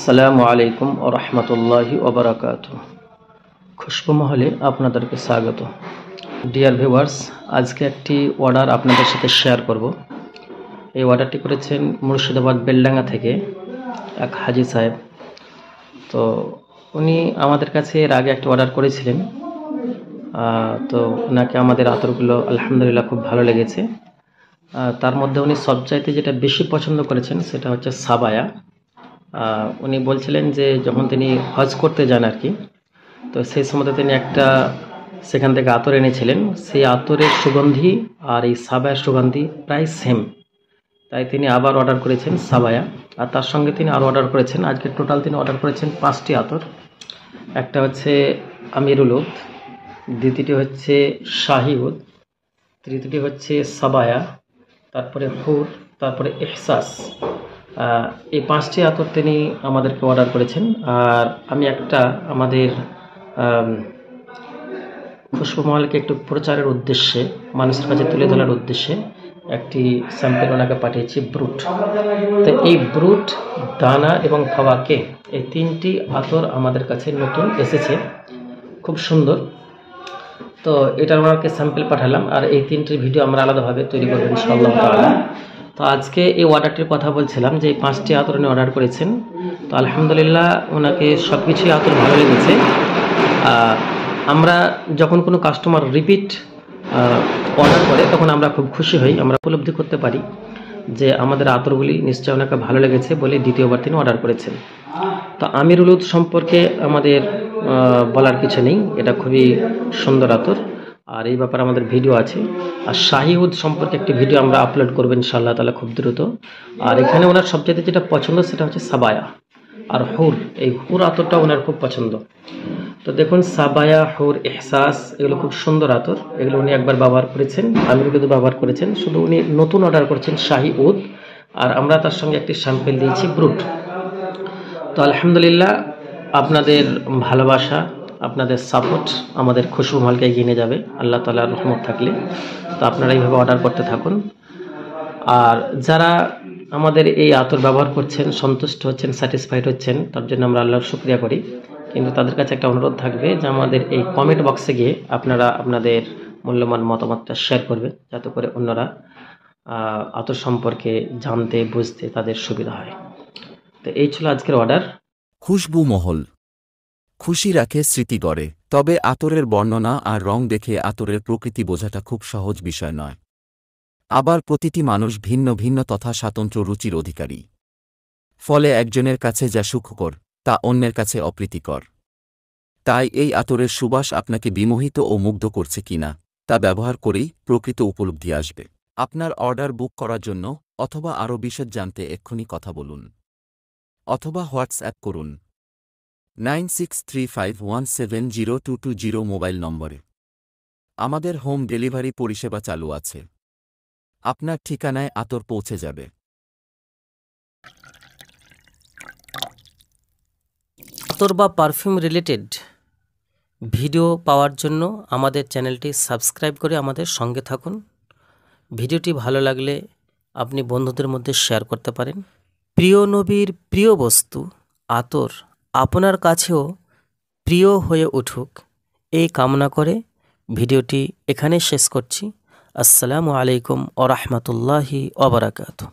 আসসালামু আলাইকুম ওয়া রাহমাতুল্লাহি ওয়া বারাকাতুহু। খুশবু মহলে আপনাদেরকে স্বাগত। ডিয়ার ভিউয়ার্স, আজকে একটি অর্ডার আপনাদের সাথে শেয়ার করব। এই অর্ডারটি করেছেন মুর্শিদাবাদ বেলডাঙ্গা থেকে এক হাজি সাহেব। তো উনি আমাদের কাছে এর আগে একটা অর্ডার করেছিলেন। তো ওনাকে আমাদের আতরগুলো আলহামদুলিল্লাহ খুব ভালো লেগেছে। তার মধ্যে উনি সবচাইতে যেটা বেশি পছন্দ করেছেন সেটা হচ্ছে সাবায়া। উনি বলছিলেন যে যখন তিনি হজ করতে যান আর কি, তো সেই সময়তে তিনি একটা সেখান থেকে আতর এনেছিলেন। সেই আতরের সুগন্ধি আর এই সাবায়ার সুগন্ধি প্রায় সেম, তাই তিনি আবার অর্ডার করেছেন সাবায়া। আর তার সঙ্গে তিনি আরও অর্ডার করেছেন, আজকে টোটাল তিনি অর্ডার করেছেন 5টি আতর। একটা হচ্ছে আমিরুল উদ, দ্বিতীয়টি হচ্ছে শাহি উদ, তৃতীয়টি হচ্ছে সাবায়া, তারপরে হুর, তারপরে ইহসাস। এই 5টি আতর তিনি আমাদেরকে অর্ডার করেছেন। আর আমি একটা আমাদের খুশবু মহলকে একটু প্রচারের উদ্দেশ্যে, মানুষের কাছে তুলে ধরার উদ্দেশ্যে একটি স্যাম্পল ওনাকে পাঠিয়েছি, ব্রুট। তো এই ব্রুট, দানা এবং ফাওয়াকে, এই 3টি আতর আমাদের কাছে নতুন এসেছে, খুব সুন্দর। তো এটার ওনাকে স্যাম্পল পাঠালাম, আর এই 3টির ভিডিও আমরা আলাদাভাবে তৈরি করবো ইনশাআল্লাহ তাআলা। তো আজকে এই অর্ডারটির কথা বলছিলাম যে এই 5টি আতর উনি অর্ডার করেছেন। তো আলহামদুলিল্লাহ ওনাকে সব কিছুই আতর ভালো লেগেছে। আমরা যখন কোনো কাস্টমার রিপিট অর্ডার করে তখন আমরা খুব খুশি হই, আমরা উপলব্ধি করতে পারি যে আমাদের আতরগুলি নিশ্চয় ওনাকে ভালো লেগেছে বলে দ্বিতীয়বার তিনি অর্ডার করেছেন। তো আমিরুল উদ সম্পর্কে আমাদের বলার কিছু নেই, এটা খুবই সুন্দর আতর, আর এই ব্যাপারে আমাদের ভিডিও আছে। আর শাহি উদ সম্পর্কে একটি ভিডিও আমরা আপলোড করবো ইনশাআল্লাহ তাআলা খুব দ্রুত। আর এখানে ওনার সবচেয়ে যেটা পছন্দ সেটা হচ্ছে সাবায়া আর হুর। এই হুর আতরটা ওনার খুব পছন্দ। তো দেখুন, সাবায়া, হুর, ইহসাস, এগুলো খুব সুন্দর আতর। এগুলো উনি একবার ব্যবহার করেছেন, আমিরুল উদ ব্যবহার করেছেন, শুধু উনি নতুন অর্ডার করেছেন শাহি উদ। আর আমরা তার সঙ্গে একটি স্যাম্পল দিয়েছি ব্রুট। তো আলহামদুলিল্লাহ আপনাদের ভালোবাসা, আপনাদের সাপোর্ট আমাদের খুশবু মহলকে এগিয়ে নিয়ে যাবে আল্লাহ তাআলার রহমত থাকলে। তো আপনারা এইভাবে অর্ডার করতে থাকুন। আর যারা আমাদের এই আতর ব্যবহার করছেন, সন্তুষ্ট হচ্ছেন, স্যাটিসফাইড হচ্ছেন, তার জন্য আমরা আল্লাহর শুকরিয়া করি। কিন্তু তাদের কাছে একটা অনুরোধ থাকবে যে আমাদের এই কমেন্ট বক্সে গিয়ে আপনারা আপনাদের মূল্যবান মতামতটা শেয়ার করবেন, যাতে করে অন্যরা আতর সম্পর্কে জানতে বুঝতে তাদের সুবিধা হয়। তো এই ছিল আজকের অর্ডার। খুশবু মহল খুশি রাখে, স্মৃতি গড়ে। তবে আতরের বর্ণনা আর রং দেখে আতরের প্রকৃতি বোঝাটা খুব সহজ বিষয় নয়। আবার প্রতিটি মানুষ ভিন্ন ভিন্ন তথা স্বাতন্ত্র্য রুচির অধিকারী। ফলে একজনের কাছে যা সুখকর তা অন্যের কাছে অপ্রীতিকর। তাই এই আতরের সুবাস আপনাকে বিমোহিত ও মুগ্ধ করছে কিনা তা ব্যবহার করেই প্রকৃত উপলব্ধি আসবে। আপনার অর্ডার বুক করার জন্য অথবা আরও বিশদ জানতে এক্ষুনি কথা বলুন অথবা হোয়াটসঅ্যাপ করুন 9635170220 মোবাইল নম্বরে। আমাদের হোম ডেলিভারি পরিষেবা চালু আছে। আপনার ঠিকানায় আতর পৌঁছে যাবে। আতর বা পারফিউম রিলেটেড ভিডিও পাওয়ার জন্য আমাদের চ্যানেলটি সাবস্ক্রাইব করে আমাদের সঙ্গে থাকুন। ভিডিওটি ভালো লাগলে আপনি বন্ধুদের মধ্যে শেয়ার করতে পারেন। প্রিয় নবীর প্রিয় বস্তু আতর আপনার কাছেও প্রিয় হয়ে উঠুক, এই কামনা করে ভিডিওটি এখানে শেষ করছি। আসসালামু আলাইকুম ওয়া রাহমাতুল্লাহি ওয়া বারাকাতুহু।